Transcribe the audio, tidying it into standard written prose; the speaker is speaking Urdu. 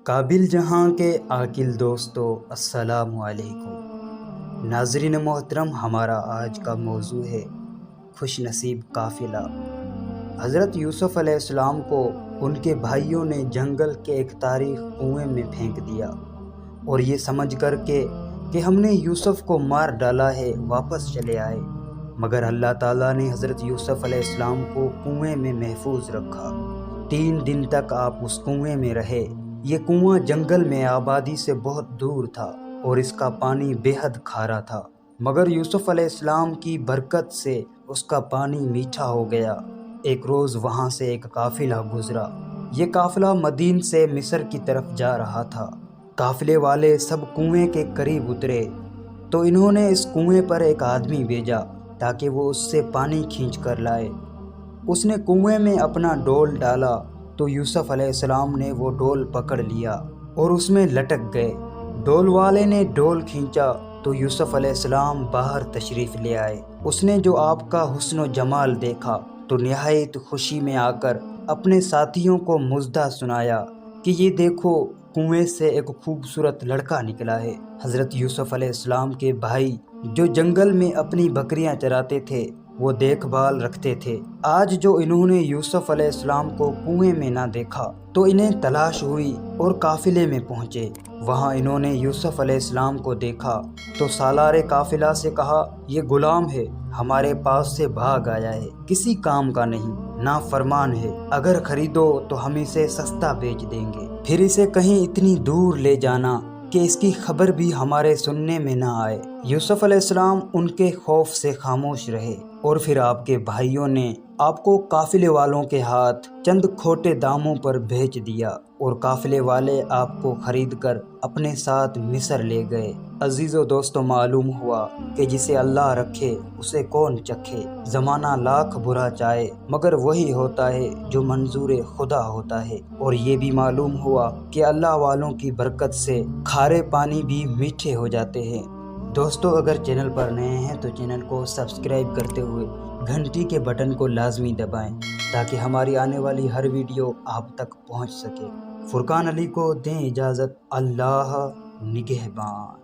قابل جہاں کے عاقل دوستو السلام علیکم۔ ناظرین محترم، ہمارا آج کا موضوع ہے خوش نصیب قافلہ۔ حضرت یوسف علیہ السلام کو ان کے بھائیوں نے جنگل کے ایک تاریک کنویں میں پھینک دیا اور یہ سمجھ کر کہ ہم نے یوسف کو مار ڈالا ہے، واپس چلے آئے، مگر اللہ تعالیٰ نے حضرت یوسف علیہ السلام کو کنویں میں محفوظ رکھا۔ 3 دن تک آپ اس کنویں میں رہے۔ یہ کنواں جنگل میں آبادی سے بہت دور تھا اور اس کا پانی بے حد کھارا تھا، مگر یوسف علیہ السلام کی برکت سے اس کا پانی میٹھا ہو گیا۔ ایک روز وہاں سے ایک قافلہ گزرا۔ یہ قافلہ مدین سے مصر کی طرف جا رہا تھا۔ قافلے والے سب کنویں کے قریب اترے تو انہوں نے اس کنویں پر ایک آدمی بھیجا تاکہ وہ اس سے پانی کھینچ کر لائے۔ اس نے کنویں میں اپنا ڈول ڈالا تو یوسف علیہ السلام نے وہ ڈول پکڑ لیا اور اس میں لٹک گئے۔ ڈول والے نے ڈول کھینچا تو یوسف علیہ السلام باہر تشریف لے آئے۔ اس نے جو آپ کا حسن و جمال دیکھا تو نہایت خوشی میں آ کر اپنے ساتھیوں کو مژدہ سنایا کہ یہ دیکھو، کنویں سے ایک خوبصورت لڑکا نکلا ہے۔ حضرت یوسف علیہ السلام کے بھائی جو جنگل میں اپنی بکریاں چراتے تھے، وہ دیکھ بھال رکھتے تھے۔ آج جو انہوں نے یوسف علیہ السلام کو کنویں میں نہ دیکھا تو انہیں تلاش ہوئی اور قافلے میں پہنچے۔ وہاں انہوں نے یوسف علیہ السلام کو دیکھا تو سالار قافلہ سے کہا، یہ غلام ہے، ہمارے پاس سے بھاگ آیا ہے، کسی کام کا نہیں، نافرمان ہے، اگر خریدو تو ہم اسے سستا بیچ دیں گے، پھر اسے کہیں اتنی دور لے جانا کہ اس کی خبر بھی ہمارے سننے میں نہ آئے۔ یوسف علیہ السلام ان کے خوف سے خاموش رہے اور پھر آپ کے بھائیوں نے آپ کو قافلے والوں کے ہاتھ چند کھوٹے داموں پر بھیج دیا اور قافلے والے آپ کو خرید کر اپنے ساتھ مصر لے گئے۔ عزیز و دوستو، معلوم ہوا کہ جسے اللہ رکھے اسے کون چکھے۔ زمانہ لاکھ برا چاہے مگر وہی ہوتا ہے جو منظور خدا ہوتا ہے۔ اور یہ بھی معلوم ہوا کہ اللہ والوں کی برکت سے کھارے پانی بھی میٹھے ہو جاتے ہیں۔ دوستو، اگر چینل پر نئے ہیں تو چینل کو سبسکرائب کرتے ہوئے گھنٹی کے بٹن کو لازمی دبائیں تاکہ ہماری آنے والی ہر ویڈیو آپ تک پہنچ سکے۔ فرقان علی کو دیں اجازت، اللہ نگہبان۔